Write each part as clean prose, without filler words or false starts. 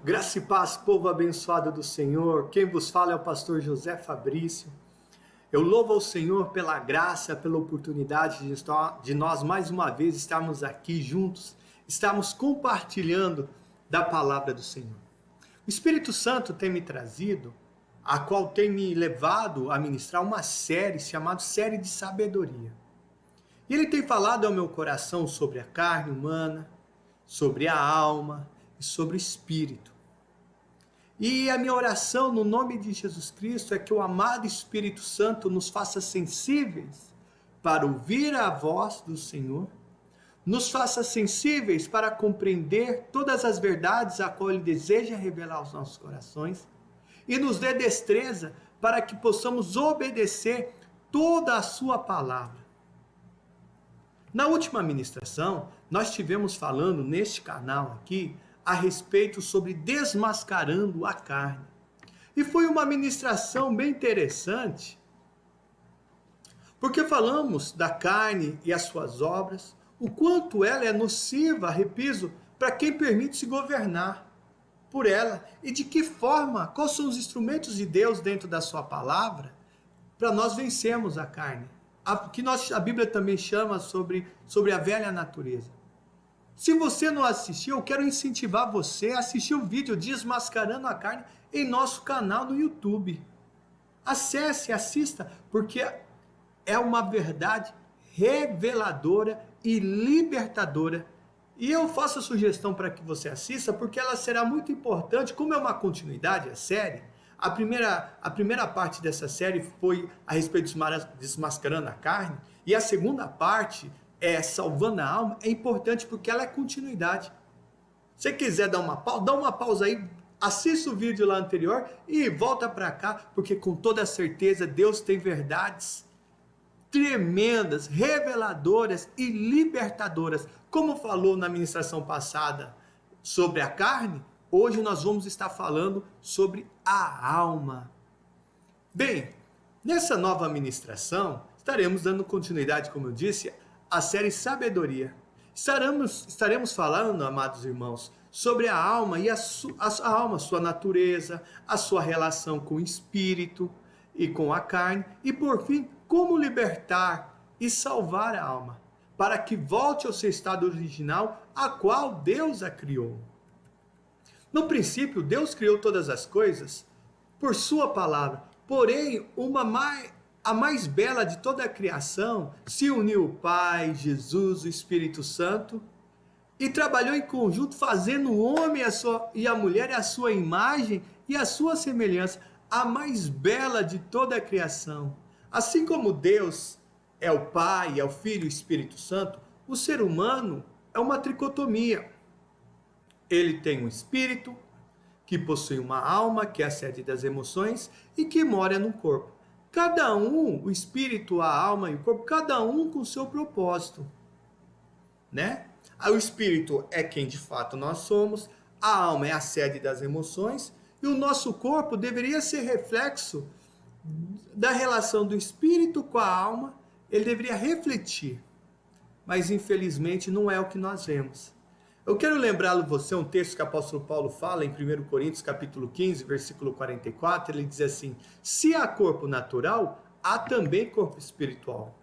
Graça e paz, povo abençoado do Senhor. Quem vos fala é o pastor José Fabrício. Eu louvo ao Senhor pela graça, pela oportunidade de nós mais uma vez estarmos aqui juntos, estarmos compartilhando da palavra do Senhor. O Espírito Santo tem me trazido, a qual tem me levado a ministrar uma série chamada Série de Sabedoria. E ele tem falado ao meu coração sobre a carne humana, sobre a alma e sobre o espírito. E a minha oração no nome de Jesus Cristo é que o amado Espírito Santo nos faça sensíveis para ouvir a voz do Senhor, nos faça sensíveis para compreender todas as verdades a qual Ele deseja revelar aos nossos corações e nos dê destreza para que possamos obedecer toda a sua palavra. Na última ministração, nós estivemos falando neste canal aqui a respeito sobre desmascarando a carne. E foi uma ministração bem interessante, porque falamos da carne e as suas obras, o quanto ela é nociva, repito, para quem permite se governar por ela, e de que forma, quais são os instrumentos de Deus dentro da sua palavra, para nós vencermos a carne, que a Bíblia também chama sobre a velha natureza. Se você não assistiu, eu quero incentivar você a assistir o vídeo Desmascarando a Carne em nosso canal no YouTube. Acesse, assista, porque é uma verdade reveladora e libertadora. E eu faço a sugestão para que você assista, porque ela será muito importante, como é uma continuidade, a série. A primeira parte dessa série foi a respeito de Desmascarando a Carne, e a segunda parte salvando a alma, é importante porque ela é continuidade. Se você quiser dar uma pausa aí, assista o vídeo lá anterior e volta para cá, porque com toda certeza Deus tem verdades tremendas, reveladoras e libertadoras. Como falou na ministração passada sobre a carne, hoje nós vamos estar falando sobre a alma. Bem, nessa nova ministração, estaremos dando continuidade, como eu disse, a série Sabedoria. Estaremos falando, amados irmãos, sobre a alma e a alma, sua natureza, a sua relação com o espírito e com a carne, e por fim, como libertar e salvar a alma, para que volte ao seu estado original, a qual Deus a criou. No princípio, Deus criou todas as coisas por sua palavra, porém, a mais bela de toda a criação, se uniu o Pai, Jesus, o Espírito Santo, e trabalhou em conjunto, fazendo o homem e a mulher a sua imagem e a sua semelhança, a mais bela de toda a criação. Assim como Deus é o Pai, é o Filho e o Espírito Santo, o ser humano é uma tricotomia. Ele tem um espírito, que possui uma alma, que é a sede das emoções, e que mora no corpo. Cada um, o espírito, a alma e o corpo, cada um com o seu propósito, né? O espírito é quem de fato nós somos, a alma é a sede das emoções, e o nosso corpo deveria ser reflexo da relação do espírito com a alma, ele deveria refletir, mas infelizmente não é o que nós vemos. Eu quero lembrá-lo você um texto que o apóstolo Paulo fala em 1 Coríntios capítulo 15, versículo 44, ele diz assim: se há corpo natural, há também corpo espiritual.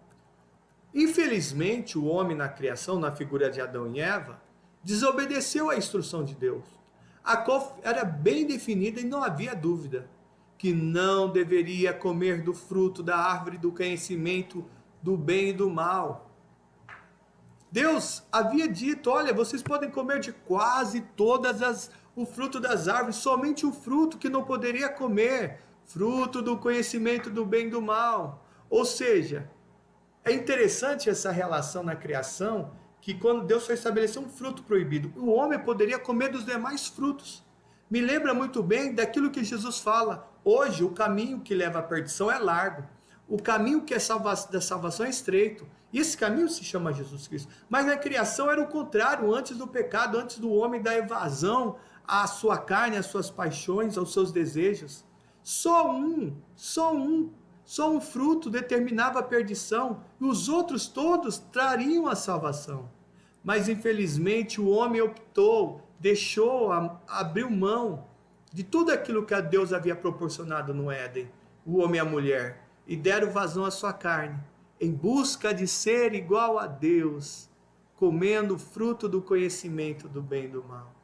Infelizmente, o homem na criação, na figura de Adão e Eva, desobedeceu à instrução de Deus, a qual era bem definida e não havia dúvida, que não deveria comer do fruto da árvore do conhecimento do bem e do mal. Deus havia dito, olha, vocês podem comer de quase o fruto das árvores, somente o fruto que não poderia comer, fruto do conhecimento do bem e do mal. Ou seja, é interessante essa relação na criação, que quando Deus foi estabelecer um fruto proibido, o homem poderia comer dos demais frutos. Me lembra muito bem daquilo que Jesus fala, hoje o caminho que leva à perdição é largo, o caminho que é da salvação é estreito. E esse caminho se chama Jesus Cristo. Mas na criação era o contrário, antes do pecado, antes do homem da evasão à sua carne, às suas paixões, aos seus desejos. Só um fruto determinava a perdição, e os outros todos trariam a salvação. Mas infelizmente o homem optou abriu mão de tudo aquilo que Deus havia proporcionado no Éden, o homem e a mulher, e deram vazão à sua carne, em busca de ser igual a Deus, comendo o fruto do conhecimento do bem e do mal.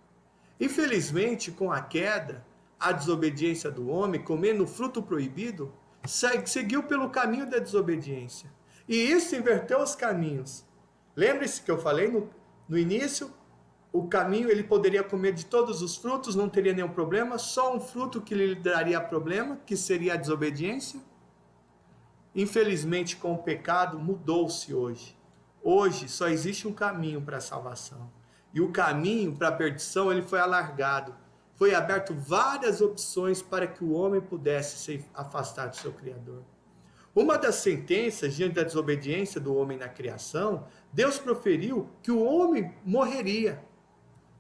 Infelizmente, com a queda, a desobediência do homem, comendo o fruto proibido, seguiu pelo caminho da desobediência. E isso inverteu os caminhos. Lembre-se que eu falei no início, o caminho, ele poderia comer de todos os frutos, não teria nenhum problema, só um fruto que lhe daria problema, que seria a desobediência. Infelizmente, com o pecado, mudou-se hoje. Hoje só existe um caminho para a salvação. E o caminho para a perdição, ele foi alargado. Foi aberto várias opções para que o homem pudesse se afastar do seu Criador. Uma das sentenças diante da desobediência do homem na criação, Deus proferiu que o homem morreria.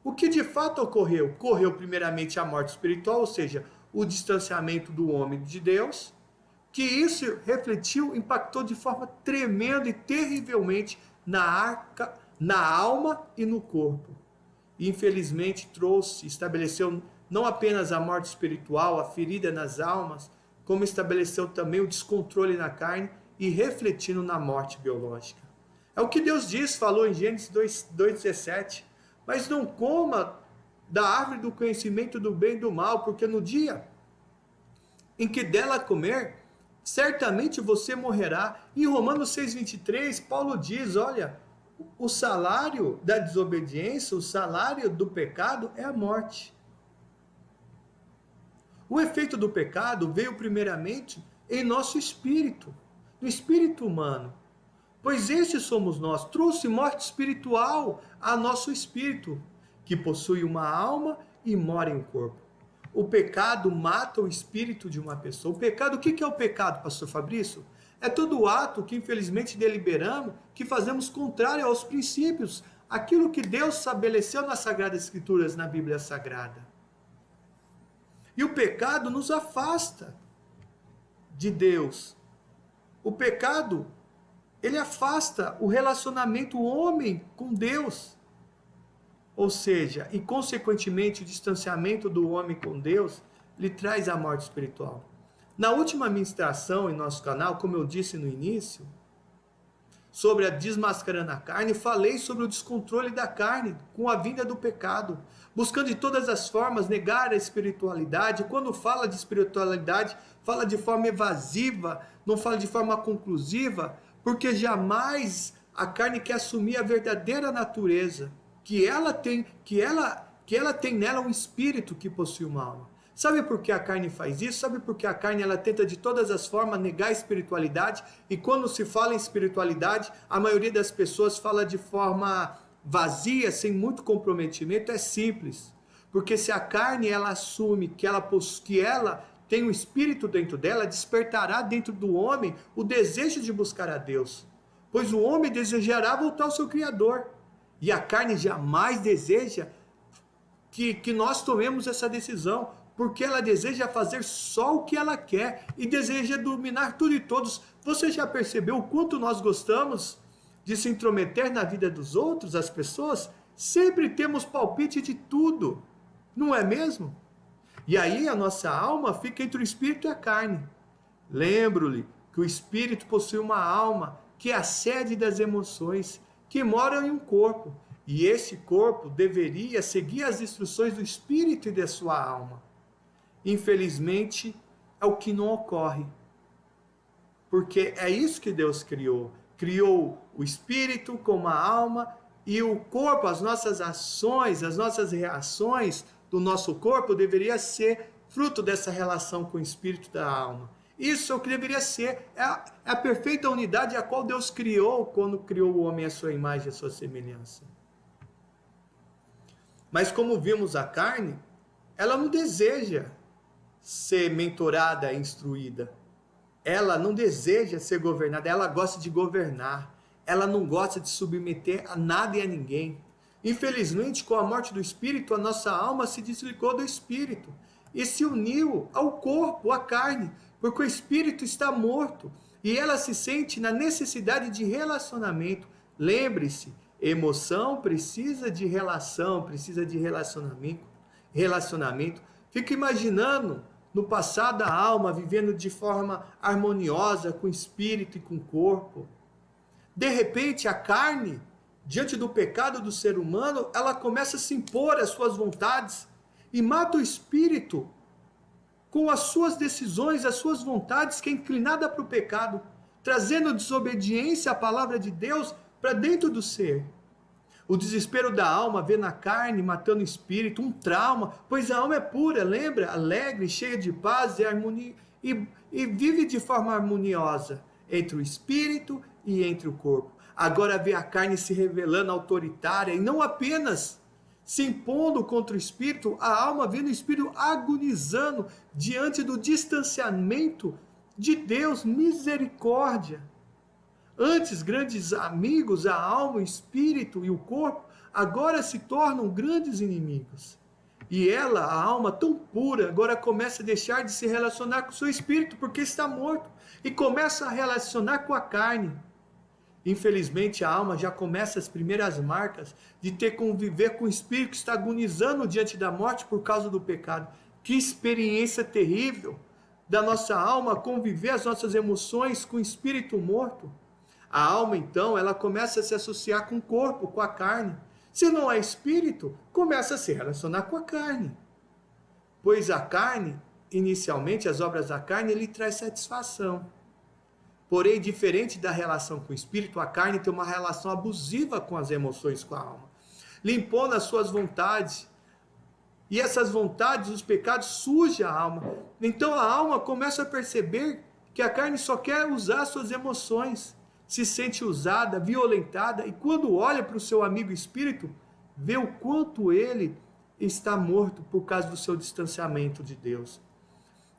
O que de fato ocorreu? Ocorreu primeiramente a morte espiritual, ou seja, o distanciamento do homem de Deus, que isso refletiu, impactou de forma tremenda e terrivelmente na alma e no corpo. E, infelizmente estabeleceu não apenas a morte espiritual, a ferida nas almas, como estabeleceu também o descontrole na carne e refletindo na morte biológica. É o que Deus falou em Gênesis 2,17. Mas não coma da árvore do conhecimento do bem e do mal, porque no dia em que dela comer, certamente você morrerá. Em Romanos 6,23, Paulo diz, olha, o salário da desobediência, o salário do pecado é a morte. O efeito do pecado veio primeiramente em nosso espírito, no espírito humano. Pois este somos nós, trouxe morte espiritual a nosso espírito, que possui uma alma e mora em um corpo. O pecado mata o espírito de uma pessoa. O pecado, o que é o pecado, pastor Fabrício? É todo ato que infelizmente deliberamos, que fazemos contrário aos princípios, aquilo que Deus estabeleceu nas Sagradas Escrituras, na Bíblia Sagrada. E o pecado nos afasta de Deus. O pecado, ele afasta o relacionamento homem com Deus. Ou seja, e consequentemente o distanciamento do homem com Deus, lhe traz a morte espiritual. Na última ministração em nosso canal, como eu disse no início, sobre a desmascarando a carne, falei sobre o descontrole da carne com a vinda do pecado, buscando de todas as formas negar a espiritualidade. Quando fala de espiritualidade, fala de forma evasiva, não fala de forma conclusiva, porque jamais a carne quer assumir a verdadeira natureza, que ela tem nela um espírito que possui uma alma. Sabe por que a carne faz isso? Sabe por que a carne ela tenta de todas as formas negar a espiritualidade? E quando se fala em espiritualidade, a maioria das pessoas fala de forma vazia, sem muito comprometimento. É simples. Porque se a carne ela assume que ela tem um espírito dentro dela, despertará dentro do homem o desejo de buscar a Deus. Pois o homem desejará voltar ao seu Criador. E a carne jamais deseja que nós tomemos essa decisão, porque ela deseja fazer só o que ela quer e deseja dominar tudo e todos. Você já percebeu o quanto nós gostamos de se intrometer na vida dos outros, as pessoas? Sempre temos palpite de tudo, não é mesmo? E aí a nossa alma fica entre o espírito e a carne. Lembro-lhe que o espírito possui uma alma, que é a sede das emoções, que mora em um corpo. E esse corpo deveria seguir as instruções do espírito e da sua alma. Infelizmente, é o que não ocorre. Porque é isso que Deus criou. Criou o espírito como a alma e o corpo, as nossas ações, as nossas reações do nosso corpo deveria ser fruto dessa relação com o espírito da alma. Isso é o que deveria ser. É a perfeita unidade a qual Deus criou quando criou o homem à sua imagem e à sua semelhança. Mas como vimos a carne, ela não deseja ser mentorada, instruída. Ela não deseja ser governada, ela gosta de governar. Ela não gosta de submeter a nada e a ninguém. Infelizmente, com a morte do espírito, a nossa alma se desligou do espírito e se uniu ao corpo, à carne, porque o espírito está morto e ela se sente na necessidade de relacionamento. Lembre-se, Emoção precisa de relação, precisa de relacionamento. Fica imaginando no passado a alma vivendo de forma harmoniosa com o espírito e com o corpo. De repente, a carne, diante do pecado do ser humano, ela começa a se impor às suas vontades e mata o espírito com as suas decisões, as suas vontades, que é inclinada para o pecado, trazendo desobediência à palavra de Deus para dentro do ser. O desespero da alma vê na carne, matando o espírito, um trauma, pois a alma é pura, lembra? Alegre, cheia de paz e harmonia, e vive de forma harmoniosa entre o espírito e entre o corpo. Agora vê a carne se revelando autoritária e não apenas se impondo contra o espírito, a alma vendo o espírito agonizando diante do distanciamento de Deus, misericórdia. Antes, grandes amigos, a alma, o espírito e o corpo, agora se tornam grandes inimigos. E ela, a alma tão pura, agora começa a deixar de se relacionar com o seu espírito, porque está morto, e começa a relacionar com a carne. Infelizmente, a alma já começa as primeiras marcas de ter que conviver com o espírito que está agonizando diante da morte por causa do pecado. Que experiência terrível da nossa alma conviver as nossas emoções com o espírito morto. A alma, então, ela começa a se associar com o corpo, com a carne. Se não é espírito, começa a se relacionar com a carne. Pois a carne, inicialmente, as obras da carne, ele traz satisfação. Porém, diferente da relação com o espírito, a carne tem uma relação abusiva com as emoções, com a alma. Limpando as suas vontades. E essas vontades, os pecados, sujam a alma. Então a alma começa a perceber que a carne só quer usar suas emoções. Se sente usada, violentada, e quando olha para o seu amigo espírito, vê o quanto ele está morto por causa do seu distanciamento de Deus.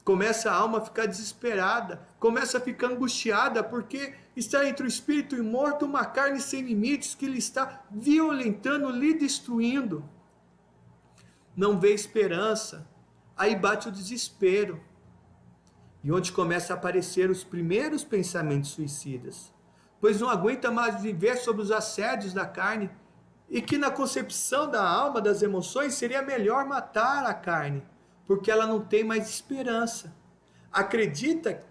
Começa a alma a ficar desesperada, começa a ficar angustiada, porque está entre o espírito e morto uma carne sem limites que lhe está violentando, lhe destruindo. Não vê esperança, aí bate o desespero, e onde começa a aparecer os primeiros pensamentos suicidas. Pois não aguenta mais viver sob os assédios da carne, e que na concepção da alma, das emoções, seria melhor matar a carne, porque ela não tem mais esperança. Acredita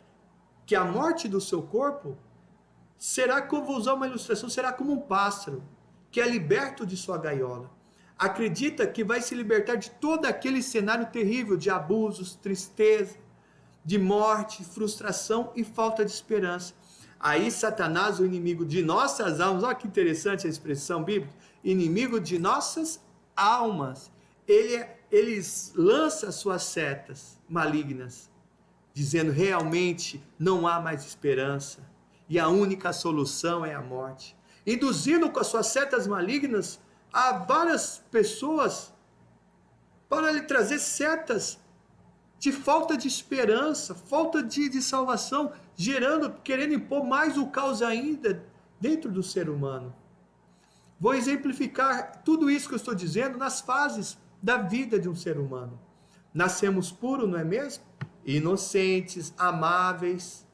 que a morte do seu corpo será, como vou usar uma ilustração, será como um pássaro, que é liberto de sua gaiola. Acredita que vai se libertar de todo aquele cenário terrível de abusos, tristeza, de morte, frustração e falta de esperança. Aí Satanás, o inimigo de nossas almas, olha que interessante a expressão bíblica, inimigo de nossas almas, ele lança suas setas malignas, dizendo realmente não há mais esperança, e a única solução é a morte, induzindo com as suas setas malignas a várias pessoas para lhe trazer setas de falta de esperança, falta de salvação, querendo impor mais o caos ainda dentro do ser humano. Vou exemplificar tudo isso que eu estou dizendo nas fases da vida de um ser humano. Nascemos puros, não é mesmo? Inocentes, amáveis,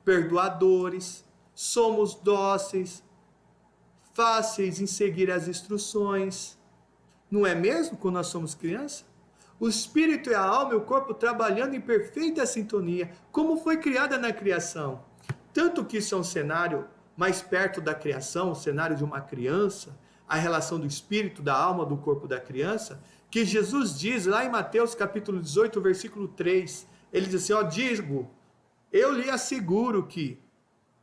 perdoadores, somos dóceis, fáceis em seguir as instruções. Não é mesmo quando nós somos crianças? O espírito e a alma e o corpo trabalhando em perfeita sintonia, como foi criada na criação. Tanto que isso é um cenário mais perto da criação, o cenário de uma criança, a relação do espírito, da alma, do corpo da criança, que Jesus diz lá em Mateus capítulo 18, versículo 3, ele diz assim, digo, eu lhe asseguro que,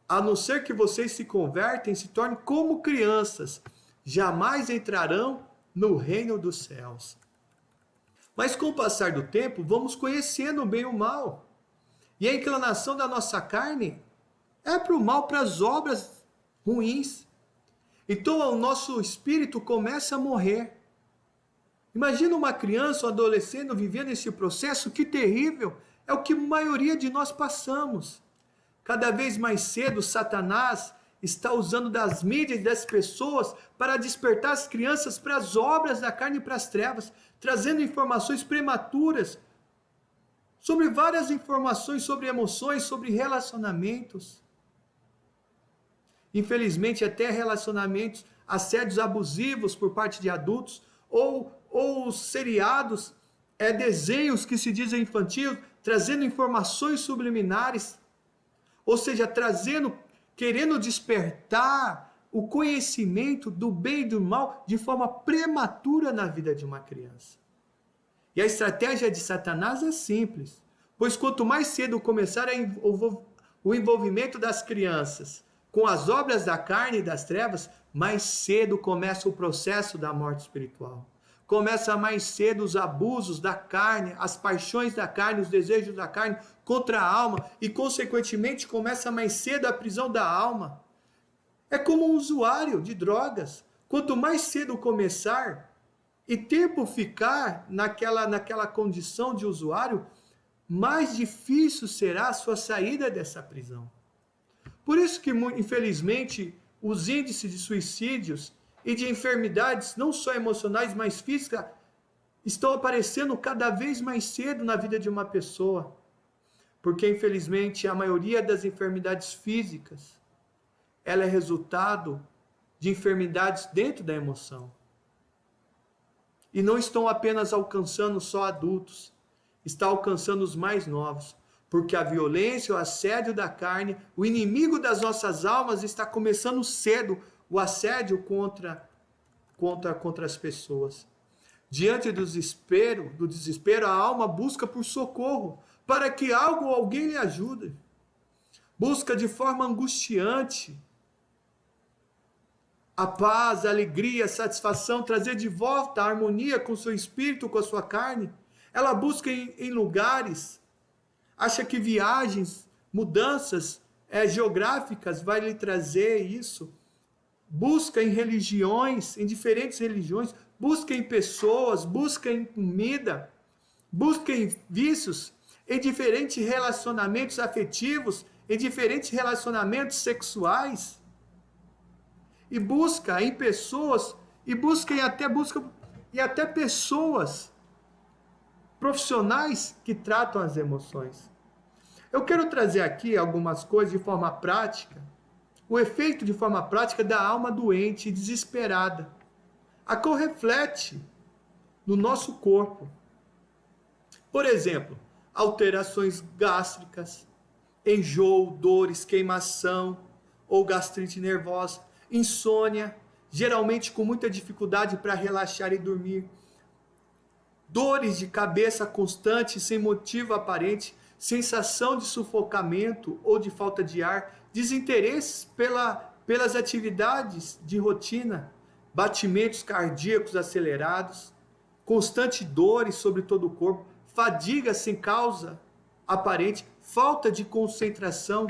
a não ser que vocês se convertem, se tornem como crianças, jamais entrarão no reino dos céus. Mas com o passar do tempo, vamos conhecendo o bem e o mal. E a inclinação da nossa carne é para o mal, para as obras ruins. Então o nosso espírito começa a morrer. Imagina uma criança ou adolescente vivendo esse processo, que terrível. É o que a maioria de nós passamos. Cada vez mais cedo, Satanás está usando das mídias e das pessoas para despertar as crianças para as obras da carne e para as trevas, trazendo informações prematuras sobre várias informações, sobre emoções, sobre relacionamentos. Infelizmente, até relacionamentos assédios abusivos por parte de adultos, ou seriados, desenhos que se dizem infantil, trazendo informações subliminares, ou seja, querendo despertar o conhecimento do bem e do mal de forma prematura na vida de uma criança. E a estratégia de Satanás é simples, pois quanto mais cedo começar o envolvimento das crianças com as obras da carne e das trevas, mais cedo começa o processo da morte espiritual. Começa mais cedo os abusos da carne, as paixões da carne, os desejos da carne contra a alma e, consequentemente, começa mais cedo a prisão da alma. É como um usuário de drogas. Quanto mais cedo começar e tempo ficar naquela condição de usuário, mais difícil será a sua saída dessa prisão. Por isso que, infelizmente, os índices de suicídios e de enfermidades, não só emocionais, mas físicas, estão aparecendo cada vez mais cedo na vida de uma pessoa. Porque, infelizmente, a maioria das enfermidades físicas, ela é resultado de enfermidades dentro da emoção. E não estão apenas alcançando só adultos, está alcançando os mais novos. Porque a violência, o assédio da carne, o inimigo das nossas almas está começando cedo, o assédio contra as pessoas. Diante do desespero, a alma busca por socorro, para que algo ou alguém lhe ajude. Busca de forma angustiante a paz, a alegria, a satisfação, trazer de volta a harmonia com o seu espírito, com a sua carne. Ela busca em lugares, acha que viagens, mudanças geográficas vai lhe trazer isso. Busca em religiões, em diferentes religiões, busca em pessoas, busca em comida, busca em vícios, em diferentes relacionamentos afetivos, em diferentes relacionamentos sexuais, e busca em pessoas, e até pessoas profissionais que tratam as emoções. Eu quero trazer aqui algumas coisas de forma prática, o efeito de forma prática da alma doente e desesperada, a qual reflete no nosso corpo. Por exemplo, alterações gástricas, enjoo, dores, queimação ou gastrite nervosa, insônia, geralmente com muita dificuldade para relaxar e dormir, dores de cabeça constantes sem motivo aparente, sensação de sufocamento ou de falta de ar, desinteresse pelas atividades de rotina, batimentos cardíacos acelerados, constantes dores sobre todo o corpo, fadiga sem causa aparente, falta de concentração,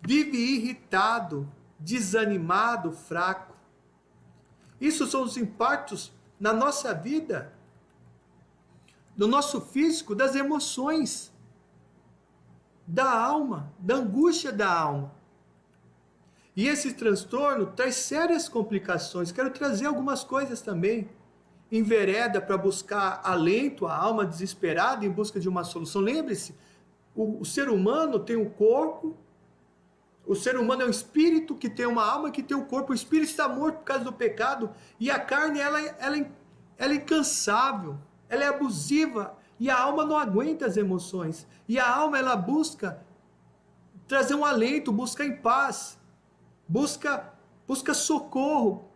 vive irritado, desanimado, fraco. Isso são os impactos na nossa vida, no nosso físico, das emoções, da alma, da angústia da alma. E esse transtorno traz sérias complicações. Quero trazer algumas coisas também. Envereda para buscar alento, a alma desesperada em busca de uma solução. Lembre-se, o ser humano tem um corpo, o ser humano é um espírito que tem uma alma que tem um corpo. O espírito está morto por causa do pecado e a carne ela é incansável, ela é abusiva e a alma não aguenta as emoções. E a alma ela busca trazer um alento, busca em paz, busca socorro,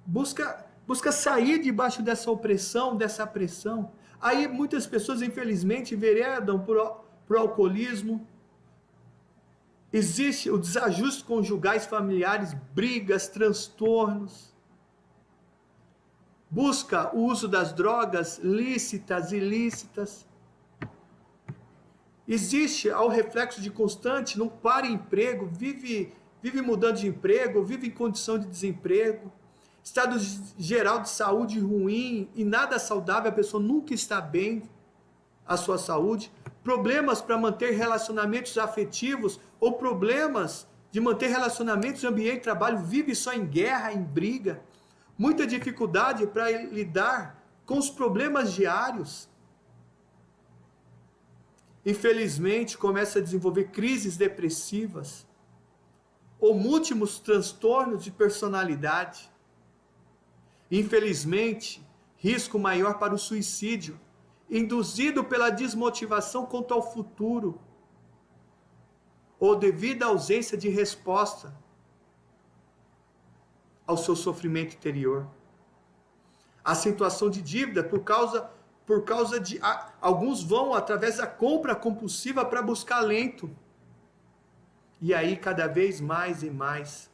busca sair debaixo dessa opressão, dessa pressão. Aí muitas pessoas, infelizmente, enveredam por alcoolismo. Existe o desajuste conjugais familiares, brigas, transtornos. Busca o uso das drogas lícitas, ilícitas. Existe ao reflexo de constante, não para emprego, vive mudando de emprego, vive em condição de desemprego. Estado geral de saúde ruim e nada saudável, a pessoa nunca está bem, a sua saúde. Problemas para manter relacionamentos afetivos ou problemas de manter relacionamentos no ambiente de trabalho, vive só em guerra, em briga. Muita dificuldade para lidar com os problemas diários. Infelizmente, começa a desenvolver crises depressivas ou múltiplos transtornos de personalidade. Infelizmente, risco maior para o suicídio, induzido pela desmotivação quanto ao futuro, ou devido à ausência de resposta ao seu sofrimento interior. A situação de dívida por causa de... Alguns vão através da compra compulsiva para buscar alento. E aí, cada vez mais e mais,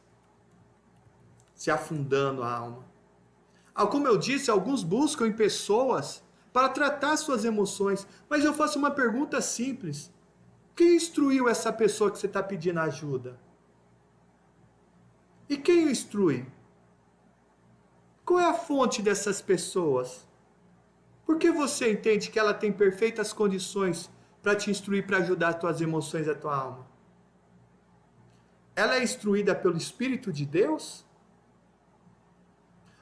se afundando a alma. Como eu disse, alguns buscam em pessoas para tratar suas emoções. Mas eu faço uma pergunta simples. Quem instruiu essa pessoa que você está pedindo ajuda? E quem o instrui? Qual é a fonte dessas pessoas? Por que você entende que ela tem perfeitas condições para te instruir, para ajudar as tuas emoções e a tua alma? Ela é instruída pelo Espírito de Deus?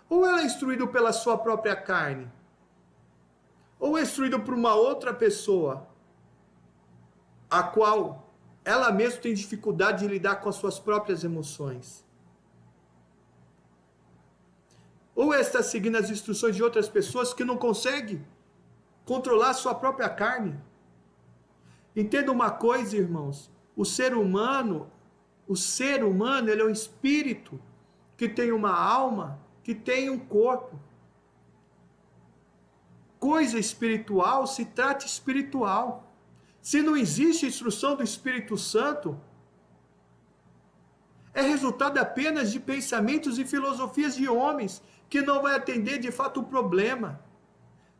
Ou ela é instruída pela sua própria carne? Ou é instruída por uma outra pessoa, a qual ela mesma tem dificuldade de lidar com as suas próprias emoções? Ou está seguindo as instruções de outras pessoas que não conseguem controlar a sua própria carne? Entenda uma coisa, irmãos. O ser humano, ele é um espírito que tem uma alma, que tem um corpo. Coisa espiritual se trata espiritual. Se não existe instrução do Espírito Santo, é resultado apenas de pensamentos e filosofias de homens que não vai atender de fato o problema.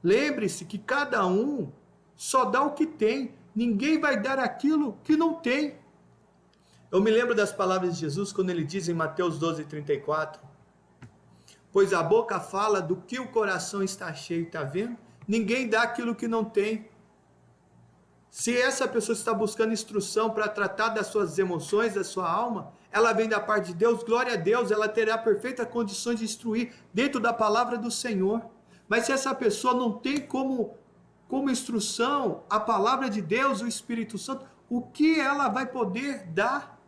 Lembre-se que cada um só dá o que tem. Ninguém vai dar aquilo que não tem. Eu me lembro das palavras de Jesus quando ele diz em Mateus 12:34, pois a boca fala do que o coração está cheio, está vendo? Ninguém dá aquilo que não tem. Se essa pessoa está buscando instrução para tratar das suas emoções, da sua alma, ela vem da parte de Deus, glória a Deus, ela terá perfeita condição de instruir dentro da palavra do Senhor. Mas se essa pessoa não tem como instrução a palavra de Deus, o Espírito Santo, o que ela vai poder dar?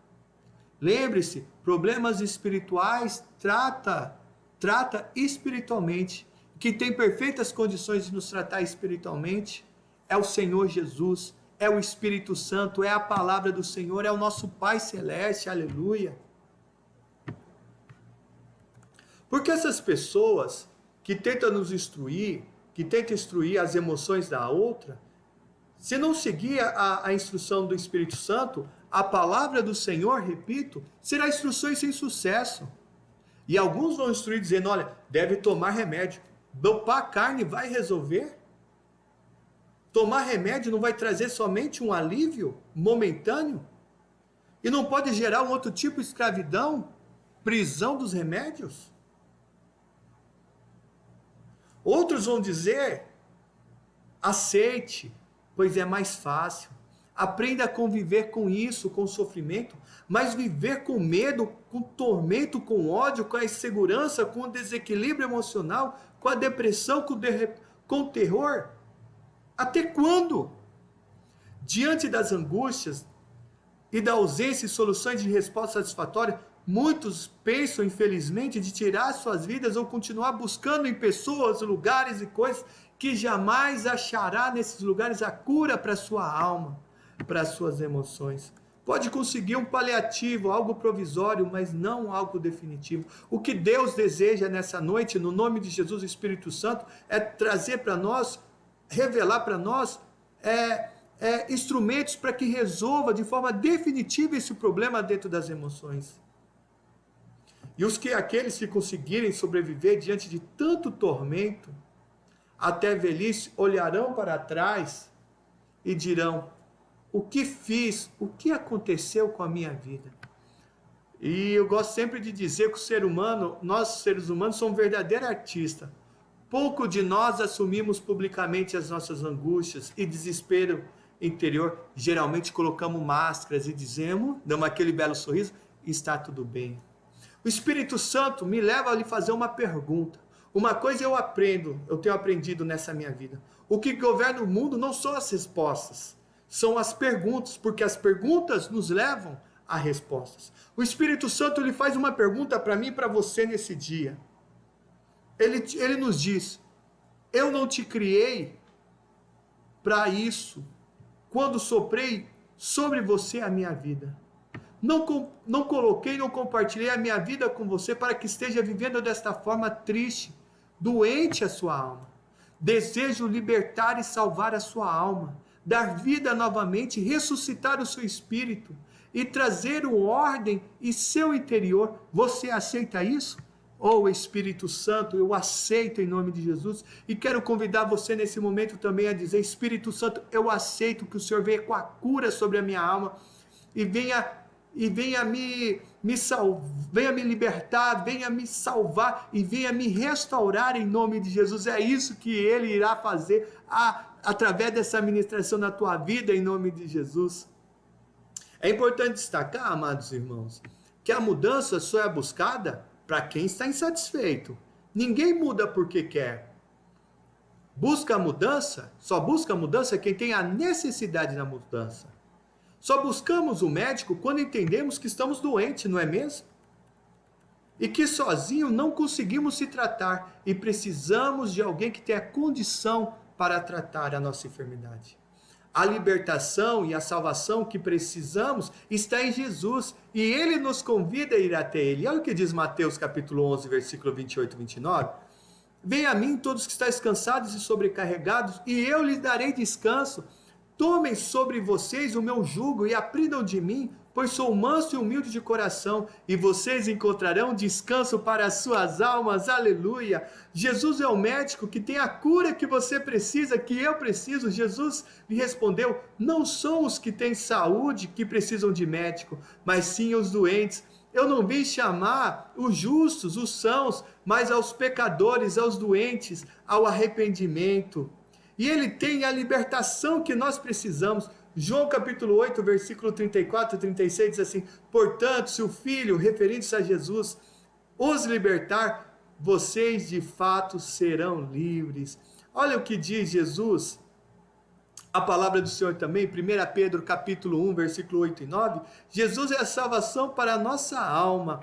Lembre-se, problemas espirituais trata espiritualmente. Quem tem perfeitas condições de nos tratar espiritualmente é o Senhor Jesus, é o Espírito Santo, é a palavra do Senhor, é o nosso Pai Celeste, aleluia. Porque essas pessoas que tentam nos instruir, que tentam instruir as emoções da outra, se não seguir a instrução do Espírito Santo, a palavra do Senhor, repito, será instruções sem sucesso. E alguns vão instruir dizendo, olha, deve tomar remédio. Dopar a carne vai resolver? Tomar remédio não vai trazer somente um alívio momentâneo? E não pode gerar um outro tipo de escravidão? Prisão dos remédios? Outros vão dizer, aceite, pois é mais fácil. Aprenda a conviver com isso, com o sofrimento, mas viver com medo, com tormento, com ódio, com a insegurança, com o desequilíbrio emocional, com a depressão, com o terror. Até quando? Diante das angústias e da ausência de soluções de resposta satisfatória, muitos pensam, infelizmente, de tirar suas vidas ou continuar buscando em pessoas, lugares e coisas que jamais achará nesses lugares a cura para a sua alma, para as suas emoções. Pode conseguir um paliativo, algo provisório, mas não algo definitivo. O que Deus deseja nessa noite, no nome de Jesus e Espírito Santo, é trazer para nós, revelar para nós instrumentos para que resolva de forma definitiva esse problema dentro das emoções. E aqueles que conseguirem sobreviver diante de tanto tormento, até a velhice, olharão para trás e dirão, o que fiz, o que aconteceu com a minha vida? E eu gosto sempre de dizer que o ser humano, nós seres humanos, somos um verdadeiro artista. Pouco de nós assumimos publicamente as nossas angústias e desespero interior. Geralmente colocamos máscaras e damos aquele belo sorriso, está tudo bem. O Espírito Santo me leva a lhe fazer uma pergunta. Uma coisa eu tenho aprendido nessa minha vida. O que governa o mundo não são as respostas, são as perguntas, porque as perguntas nos levam a respostas. O Espírito Santo lhe faz uma pergunta para mim e para você nesse dia. Ele nos diz: eu não te criei para isso, quando soprei sobre você a minha vida. Não coloquei, não compartilhei a minha vida com você para que esteja vivendo desta forma triste, doente a sua alma. Desejo libertar e salvar a sua alma, dar vida novamente, ressuscitar o seu espírito e trazer o ordem em seu interior. Você aceita isso? Oh, Espírito Santo, eu aceito em nome de Jesus, e quero convidar você nesse momento também a dizer: Espírito Santo, eu aceito que o Senhor venha com a cura sobre a minha alma e venha me libertar, venha me salvar e venha me restaurar em nome de Jesus. É isso que Ele irá fazer através dessa ministração na tua vida em nome de Jesus. É importante destacar, amados irmãos, que a mudança só é buscada para quem está insatisfeito. Ninguém muda porque quer. Só busca a mudança quem tem a necessidade da mudança. Só buscamos o médico quando entendemos que estamos doentes, não é mesmo? E que sozinho não conseguimos se tratar e precisamos de alguém que tenha condição para tratar a nossa enfermidade. A libertação e a salvação que precisamos está em Jesus, e Ele nos convida a ir até Ele. Olha o que diz Mateus capítulo 11, versículo 28 e 29. Venham a mim todos que estáis cansados e sobrecarregados, e eu lhes darei descanso. Tomem sobre vocês o meu jugo e aprendam de mim, pois sou manso e humilde de coração, e vocês encontrarão descanso para as suas almas. Aleluia! Jesus é o médico que tem a cura que você precisa, que eu preciso. Jesus lhe respondeu: não são os que têm saúde que precisam de médico, mas sim os doentes. Eu não vim chamar os justos, os sãos, mas aos pecadores, aos doentes, ao arrependimento. E Ele tem a libertação que nós precisamos. João capítulo 8, versículo 34 e 36 diz assim: portanto, se o Filho, referindo-se a Jesus, os libertar, vocês de fato serão livres. Olha o que diz Jesus, a palavra do Senhor também, 1 Pedro capítulo 1, versículo 8 e 9. Jesus é a salvação para a nossa alma.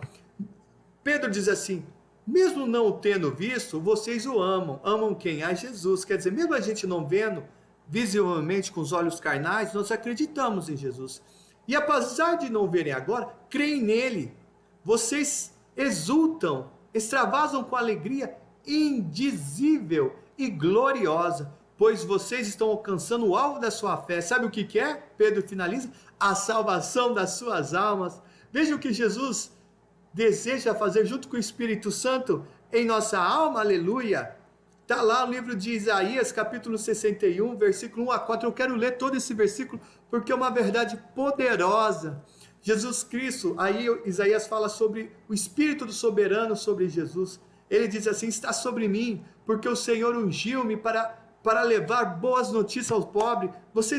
Pedro diz assim: mesmo não o tendo visto, vocês o amam. Amam quem? A Jesus. Quer dizer, mesmo a gente não vendo visivelmente com os olhos carnais, nós acreditamos em Jesus. E apesar de não verem agora, creem nele. Vocês exultam, extravasam com alegria indizível e gloriosa, pois vocês estão alcançando o alvo da sua fé. Sabe o que é? Pedro finaliza: a salvação das suas almas. Veja o que Jesus deseja fazer junto com o Espírito Santo em nossa alma. Aleluia! Está lá no livro de Isaías, capítulo 61, versículo 1 a 4. Eu quero ler todo esse versículo porque é uma verdade poderosa. Jesus Cristo, aí Isaías fala sobre o Espírito do Soberano sobre Jesus. Ele diz assim: está sobre mim, porque o Senhor ungiu-me para levar boas notícias ao pobre. Você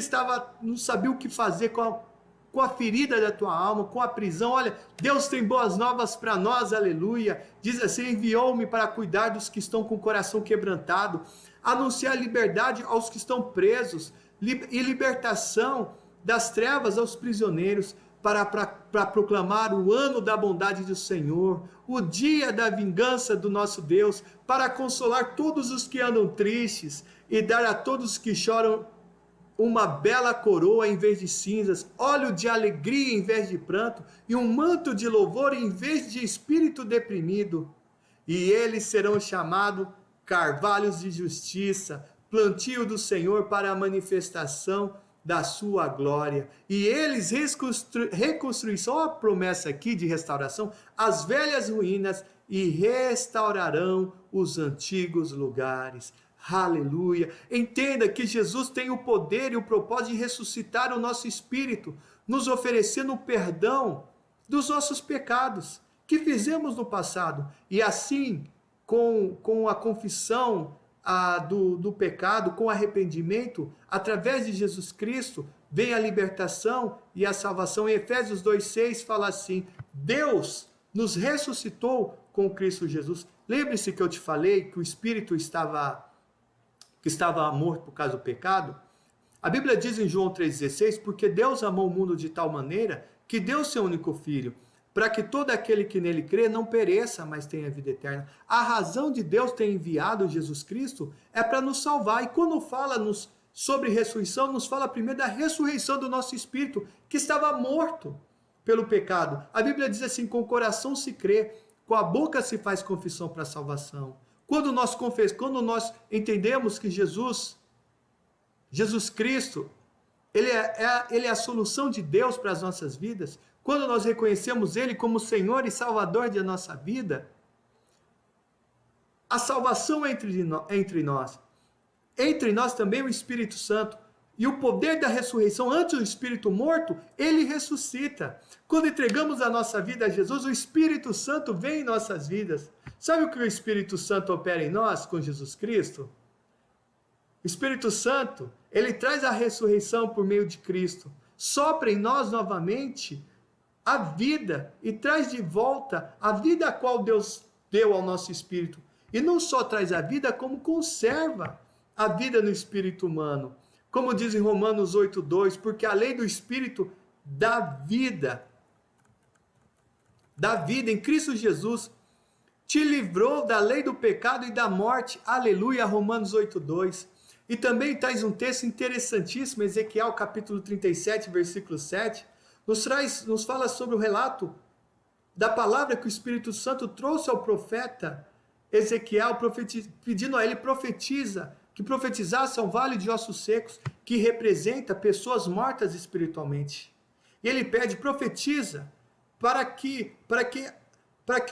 não sabia o que fazer com a ferida da tua alma, com a prisão. Olha, Deus tem boas novas para nós, aleluia. Diz assim: enviou-me para cuidar dos que estão com o coração quebrantado, anunciar liberdade aos que estão presos, e libertação das trevas aos prisioneiros, para proclamar o ano da bondade do Senhor, o dia da vingança do nosso Deus, para consolar todos os que andam tristes, e dar a todos que choram uma bela coroa em vez de cinzas, óleo de alegria em vez de pranto, e um manto de louvor em vez de espírito deprimido. E eles serão chamados carvalhos de justiça, plantio do Senhor para a manifestação da sua glória. E eles reconstruirão, a promessa aqui de restauração, as velhas ruínas, e restaurarão os antigos lugares. Aleluia! Entenda que Jesus tem o poder e o propósito de ressuscitar o nosso espírito, nos oferecendo o perdão dos nossos pecados que fizemos no passado. E assim, com a confissão do pecado, com arrependimento, através de Jesus Cristo, vem a libertação e a salvação. Em Efésios 2,6 fala assim: Deus nos ressuscitou com Cristo Jesus. Lembre-se que eu te falei que o espírito estava morto por causa do pecado? A Bíblia diz em João 3,16: porque Deus amou o mundo de tal maneira que deu seu único filho, para que todo aquele que nele crê não pereça, mas tenha vida eterna. A razão de Deus ter enviado Jesus Cristo é para nos salvar. E quando fala sobre ressurreição, nos fala primeiro da ressurreição do nosso espírito, que estava morto pelo pecado. A Bíblia diz assim: com o coração se crê, com a boca se faz confissão para a salvação. Quando nós entendemos que Jesus Cristo, ele é a solução de Deus para as nossas vidas, quando nós reconhecemos Ele como Senhor e Salvador de nossa vida, a salvação é entre nós. Entre nós também o Espírito Santo. E o poder da ressurreição, antes do Espírito morto, ele ressuscita. Quando entregamos a nossa vida a Jesus, o Espírito Santo vem em nossas vidas. Sabe o que o Espírito Santo opera em nós com Jesus Cristo? O Espírito Santo, ele traz a ressurreição por meio de Cristo. Sopra em nós novamente a vida e traz de volta a vida a qual Deus deu ao nosso espírito. E não só traz a vida, como conserva a vida no espírito humano. Como diz em Romanos 8:2, porque a lei do espírito dá vida em Cristo Jesus, te livrou da lei do pecado e da morte. Aleluia, Romanos 8:2. E também traz um texto interessantíssimo, Ezequiel capítulo 37, versículo 7, nos fala sobre o relato da palavra que o Espírito Santo trouxe ao profeta Ezequiel, pedindo a ele que profetizasse ao vale de ossos secos, que representa pessoas mortas espiritualmente. E ele pede: profetiza para que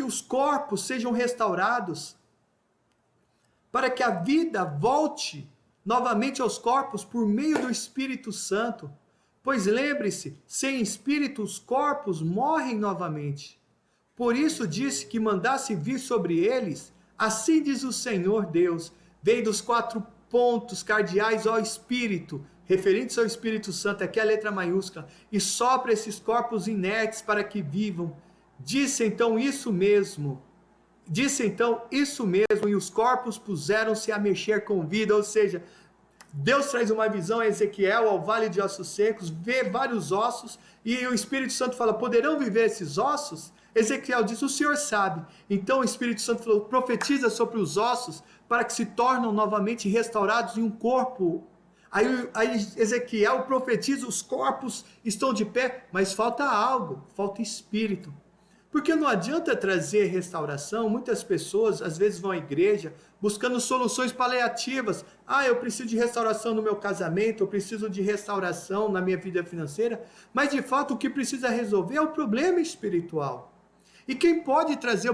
os corpos sejam restaurados, para que a vida volte novamente aos corpos por meio do Espírito Santo. Pois lembre-se, sem Espírito os corpos morrem novamente. Por isso disse que mandasse vir sobre eles, assim diz o Senhor Deus, vem dos 4 pontos cardeais ao Espírito, referentes ao Espírito Santo, aqui a letra maiúscula, e sopra esses corpos inertes para que vivam. Disse então isso mesmo, e os corpos puseram-se a mexer com vida. Ou seja, Deus traz uma visão a Ezequiel, ao vale de ossos secos, vê vários ossos, e o Espírito Santo fala: poderão viver esses ossos? Ezequiel diz: o Senhor sabe. Então o Espírito Santo falou: profetiza sobre os ossos, para que se tornem novamente restaurados em um corpo. Aí Ezequiel profetiza: os corpos estão de pé, mas falta algo, falta espírito. Porque não adianta trazer restauração. Muitas pessoas às vezes vão à igreja buscando soluções paliativas. Eu preciso de restauração no meu casamento, eu preciso de restauração na minha vida financeira. Mas de fato o que precisa resolver é o problema espiritual. E quem pode trazer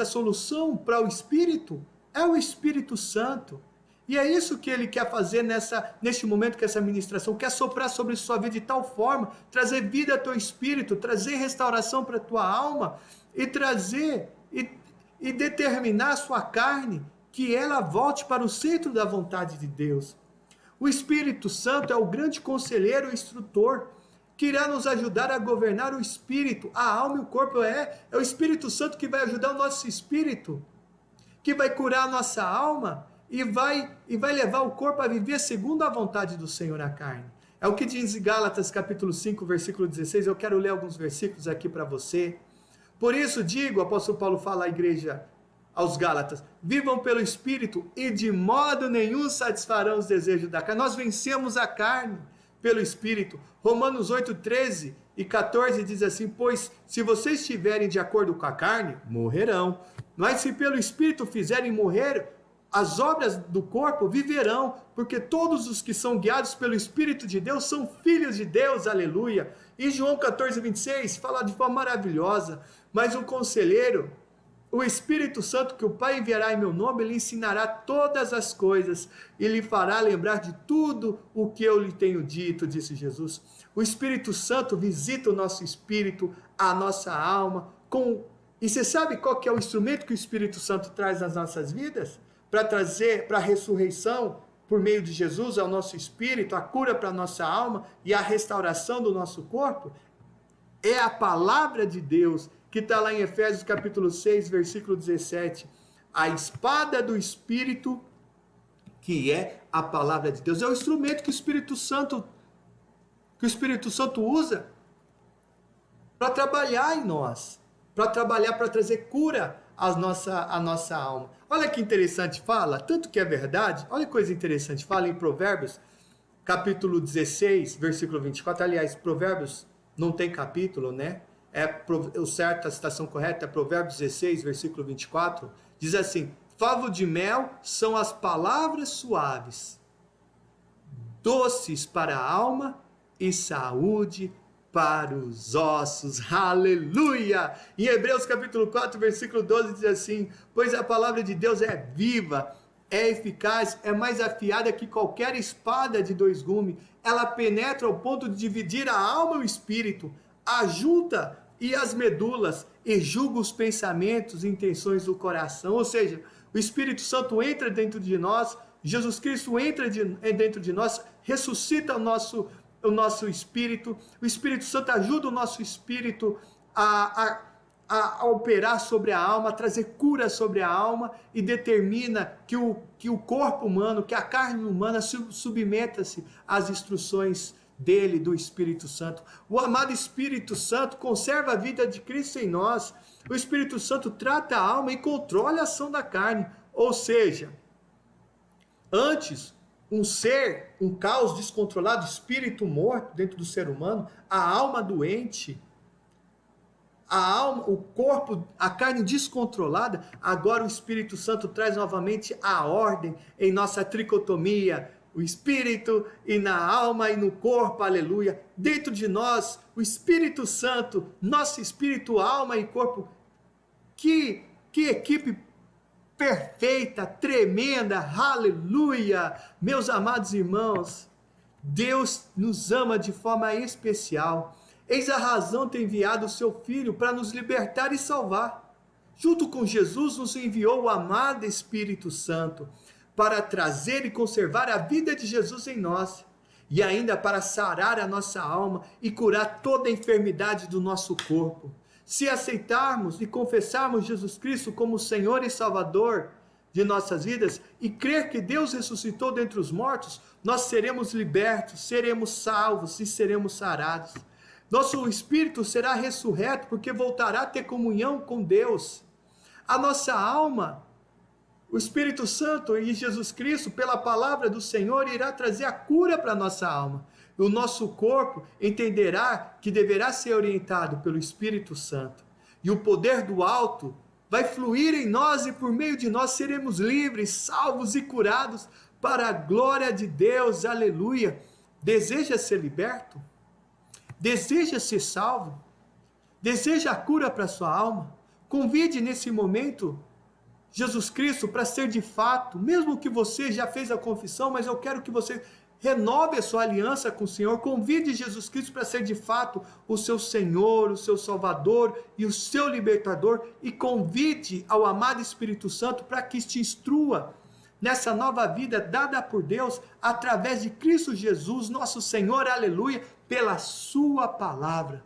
a solução para o espírito é o Espírito Santo. E é isso que ele quer fazer neste momento que essa ministração quer soprar sobre sua vida de tal forma, trazer vida ao teu espírito, trazer restauração para a tua alma e e determinar a sua carne que ela volte para o centro da vontade de Deus. O Espírito Santo é o grande conselheiro e instrutor que irá nos ajudar a governar o espírito, a alma e o corpo. É o Espírito Santo que vai ajudar o nosso espírito, que vai curar a nossa alma e vai levar o corpo a viver segundo a vontade do Senhor na carne. É o que diz em Gálatas capítulo 5, versículo 16. Eu quero ler alguns versículos aqui para você. Por isso digo, o apóstolo Paulo fala à igreja, aos Gálatas: vivam pelo Espírito e de modo nenhum satisfarão os desejos da carne. Nós vencemos a carne pelo Espírito. Romanos 8, 13 e 14 diz assim: pois se vocês estiverem de acordo com a carne, morrerão. Mas se pelo Espírito fizerem morrer as obras do corpo, viverão, porque todos os que são guiados pelo Espírito de Deus são filhos de Deus. Aleluia. E João 14, 26 fala de forma maravilhosa: mas o conselheiro, o Espírito Santo, que o Pai enviará em meu nome, ele ensinará todas as coisas e lhe fará lembrar de tudo o que eu lhe tenho dito, disse Jesus. O Espírito Santo visita o nosso espírito, a nossa alma. E você sabe qual que é o instrumento que o Espírito Santo traz nas nossas vidas? Para trazer para a ressurreição, por meio de Jesus, ao nosso espírito, a cura para a nossa alma e a restauração do nosso corpo? É a palavra de Deus, que está lá em Efésios capítulo 6, versículo 17. A espada do Espírito, que é a palavra de Deus. É o instrumento que o Espírito Santo usa para trabalhar em nós, para trabalhar, para trazer cura à nossa alma. Olha que interessante fala, tanto que é verdade, olha que coisa interessante, fala em Provérbios, capítulo 16, versículo 24, aliás, Provérbios não tem capítulo, né? O certo, a citação correta é Provérbios 16, versículo 24, diz assim: favo de mel são as palavras suaves, doces para a alma e saúde para os ossos. Aleluia! Em Hebreus capítulo 4, versículo 12 diz assim: pois a palavra de Deus é viva, é eficaz, é mais afiada que qualquer espada de dois gumes. Ela penetra ao ponto de dividir a alma e o espírito, a junta e as medulas, e julga os pensamentos e intenções do coração. Ou seja, o Espírito Santo entra dentro de nós, Jesus Cristo entra dentro de nós, ressuscita o nosso espírito, o Espírito Santo ajuda o nosso espírito a operar sobre a alma, a trazer cura sobre a alma, e determina que o corpo humano, que a carne humana submeta-se às instruções dele, do Espírito Santo. O amado Espírito Santo conserva a vida de Cristo em nós. O Espírito Santo trata a alma e controla a ação da carne. Ou seja, antes, um caos descontrolado, espírito morto dentro do ser humano, a alma doente, a alma, o corpo, a carne descontrolada. Agora o Espírito Santo traz novamente a ordem em nossa tricotomia, o espírito e na alma e no corpo, aleluia. Dentro de nós, o Espírito Santo, nosso espírito, alma e corpo. Que equipe perfeita, tremenda, aleluia. Meus amados irmãos, Deus nos ama de forma especial. Eis a razão de ter enviado o seu Filho para nos libertar e salvar. Junto com Jesus nos enviou o amado Espírito Santo para trazer e conservar a vida de Jesus em nós, e ainda para sarar a nossa alma e curar toda a enfermidade do nosso corpo. Se aceitarmos e confessarmos Jesus Cristo como Senhor e Salvador de nossas vidas, e crer que Deus ressuscitou dentre os mortos, nós seremos libertos, seremos salvos e seremos sarados. Nosso espírito será ressurreto, porque voltará a ter comunhão com Deus. A nossa alma, o Espírito Santo e Jesus Cristo, pela palavra do Senhor, irá trazer a cura para a nossa alma. O nosso corpo entenderá que deverá ser orientado pelo Espírito Santo. E o poder do alto vai fluir em nós, e por meio de nós seremos livres, salvos e curados para a glória de Deus. Aleluia! Deseja ser liberto? Deseja ser salvo? Deseja a cura para a sua alma? Convide nesse momento Jesus Cristo para ser de fato, mesmo que você já fez a confissão, mas eu quero que você renove a sua aliança com o Senhor. Convide Jesus Cristo para ser de fato o seu Senhor, o seu Salvador e o seu libertador, e convide ao amado Espírito Santo para que te instrua nessa nova vida dada por Deus através de Cristo Jesus, nosso Senhor, aleluia, pela sua palavra.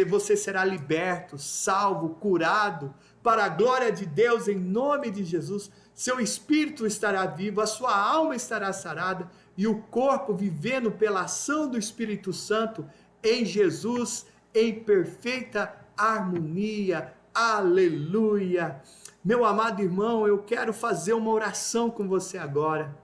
Você será liberto, salvo, curado, para a glória de Deus, em nome de Jesus. Seu espírito estará vivo, a sua alma estará sarada, e o corpo vivendo pela ação do Espírito Santo em Jesus, em perfeita harmonia. Aleluia! Meu amado irmão, eu quero fazer uma oração com você agora.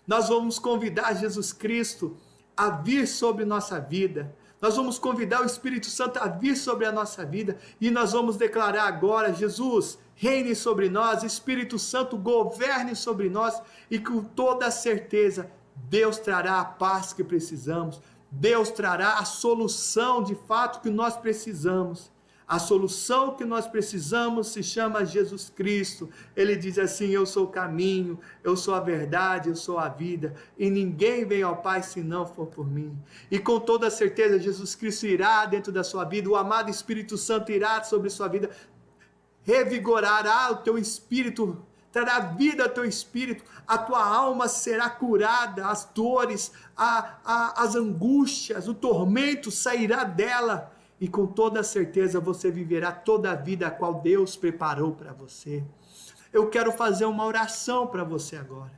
Nós vamos convidar Jesus Cristo a vir sobre nossa vida. Nós vamos convidar o Espírito Santo a vir sobre a nossa vida, e nós vamos declarar agora: Jesus, reine sobre nós, Espírito Santo, governe sobre nós, e com toda certeza Deus trará a paz que precisamos, Deus trará a solução de fato que nós precisamos. A solução que nós precisamos se chama Jesus Cristo. Ele diz assim: eu sou o caminho, eu sou a verdade, eu sou a vida, e ninguém vem ao Pai se não for por mim. E com toda certeza Jesus Cristo irá dentro da sua vida, o amado Espírito Santo irá sobre sua vida, revigorará o teu espírito, trará vida ao teu espírito, a tua alma será curada, as dores, as angústias, o tormento sairá dela, e com toda certeza você viverá toda a vida a qual Deus preparou para você. Eu quero fazer uma oração para você agora.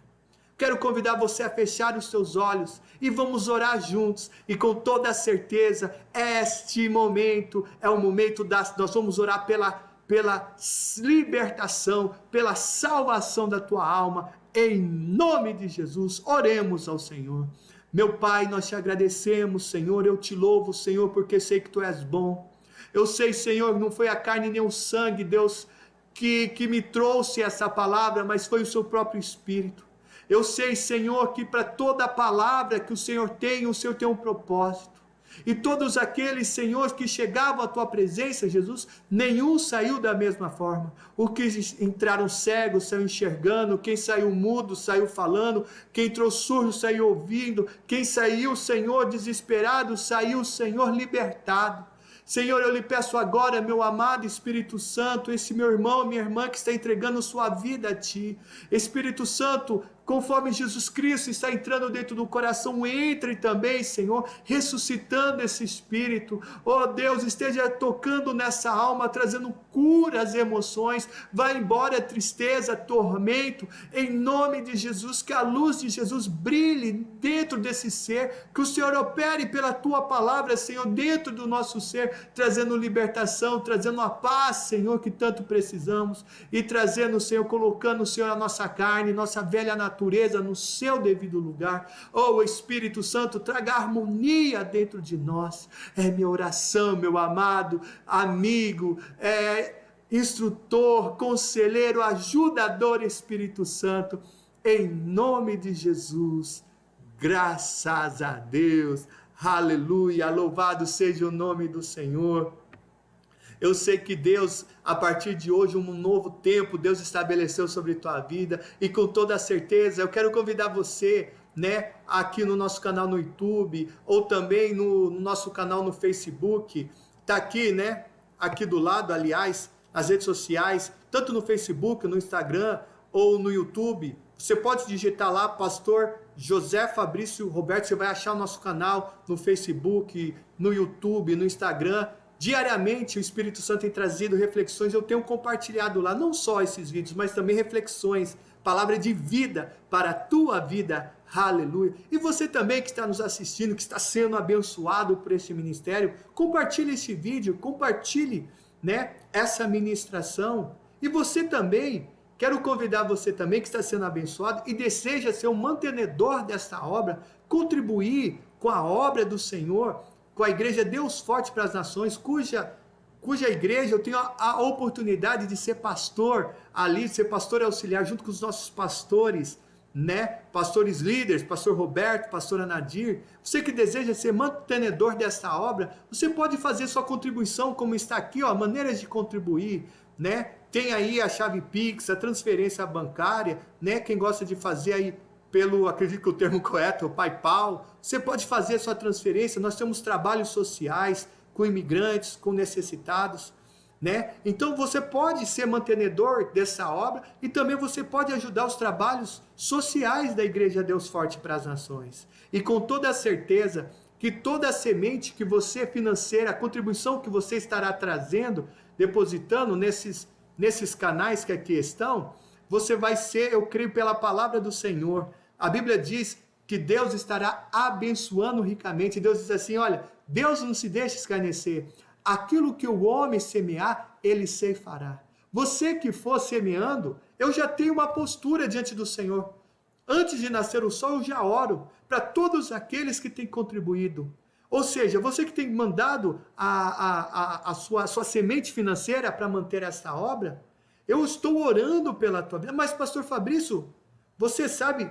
Quero convidar você a fechar os seus olhos e vamos orar juntos. E com toda certeza, este momento é o momento nós vamos orar pela libertação, pela salvação da tua alma, em nome de Jesus. Oremos ao Senhor. Meu Pai, nós te agradecemos, Senhor, eu te louvo, Senhor, porque sei que tu és bom. Eu sei, Senhor, não foi a carne nem o sangue, Deus, que me trouxe essa palavra, mas foi o seu próprio Espírito. Eu sei, Senhor, que para toda palavra que o Senhor tem um propósito. E todos aqueles, Senhor, que chegavam à tua presença, Jesus, nenhum saiu da mesma forma. Os que entraram cegos saiu enxergando, quem saiu mudo saiu falando, quem entrou surdo saiu ouvindo, quem saiu, Senhor, desesperado saiu, Senhor, libertado. Senhor, eu lhe peço agora, meu amado Espírito Santo, esse meu irmão, minha irmã que está entregando sua vida a Ti. Espírito Santo, conforme Jesus Cristo está entrando dentro do coração, entre também, Senhor, ressuscitando esse espírito. Oh Deus, esteja tocando nessa alma, trazendo cura às emoções. Vai embora a tristeza, tormento, em nome de Jesus, que a luz de Jesus brilhe dentro desse ser, que o Senhor opere pela Tua palavra, Senhor, dentro do nosso ser, trazendo libertação, trazendo a paz, Senhor, que tanto precisamos, e trazendo, Senhor, colocando, Senhor, a nossa carne, nossa velha natureza no seu devido lugar. Oh, Espírito Santo, traga harmonia dentro de nós. É minha oração, meu amado amigo, instrutor, conselheiro, ajudador Espírito Santo, em nome de Jesus. Graças a Deus. Aleluia, louvado seja o nome do Senhor. Eu sei que Deus, a partir de hoje, um novo tempo, Deus estabeleceu sobre tua vida, e com toda certeza, eu quero convidar você, né, aqui no nosso canal no YouTube, ou também no nosso canal no Facebook, tá aqui, né, aqui do lado, aliás, as redes sociais, tanto no Facebook, no Instagram, ou no YouTube, você pode digitar lá, Pastor José Fabrício Roberto, você vai achar o nosso canal no Facebook, no YouTube, no Instagram. Diariamente o Espírito Santo tem trazido reflexões, eu tenho compartilhado lá, não só esses vídeos, mas também reflexões, palavra de vida para a tua vida, aleluia. E você também que está nos assistindo, que está sendo abençoado por este ministério, compartilhe esse vídeo, compartilhe, né, essa ministração. E você também, quero convidar você também que está sendo abençoado e deseja ser um mantenedor desta obra, contribuir com a obra do Senhor, com a igreja Deus Forte para as Nações, cuja igreja eu tenho a oportunidade de ser pastor ali, ser pastor auxiliar junto com os nossos pastores, né? Pastores líderes, pastor Roberto, pastora Nadir. Você que deseja ser mantenedor dessa obra, você pode fazer sua contribuição, como está aqui, ó, maneiras de contribuir, né? Tem aí a chave Pix, a transferência bancária, né? Quem gosta de fazer aí acredito que o termo correto é o PayPal, você pode fazer a sua transferência. Nós temos trabalhos sociais com imigrantes, com necessitados, né? Então você pode ser mantenedor dessa obra e também você pode ajudar os trabalhos sociais da Igreja Deus Forte para as Nações. E com toda a certeza que toda a semente que você financeira, a contribuição que você estará trazendo, depositando nesses canais que aqui estão, você vai ser, eu creio pela palavra do Senhor. A Bíblia diz que Deus estará abençoando ricamente. Deus diz assim, olha, Deus não se deixa escarnecer. Aquilo que o homem semear, ele ceifará. Você que for semeando, eu já tenho uma postura diante do Senhor. Antes de nascer o sol, eu já oro para todos aqueles que têm contribuído. Ou seja, você que tem mandado a sua semente financeira para manter essa obra, eu estou orando pela tua vida. Mas, pastor Fabrício, você sabe,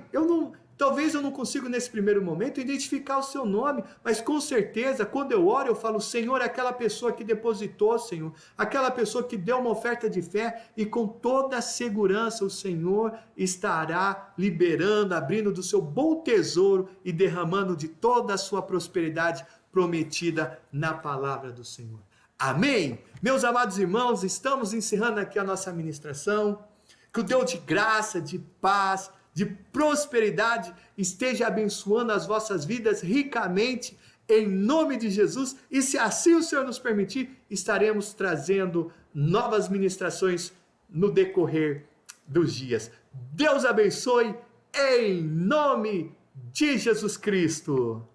talvez eu não consiga nesse primeiro momento identificar o seu nome, mas com certeza, quando eu oro, eu falo, Senhor, aquela pessoa que depositou, Senhor, aquela pessoa que deu uma oferta de fé, e com toda segurança o Senhor estará liberando, abrindo do seu bom tesouro e derramando de toda a sua prosperidade prometida na palavra do Senhor. Amém? Meus amados irmãos, estamos encerrando aqui a nossa ministração. Que o Deus de graça, de paz, de prosperidade esteja abençoando as vossas vidas ricamente, em nome de Jesus. E se assim o Senhor nos permitir, estaremos trazendo novas ministrações no decorrer dos dias. Deus abençoe. em nome de Jesus Cristo.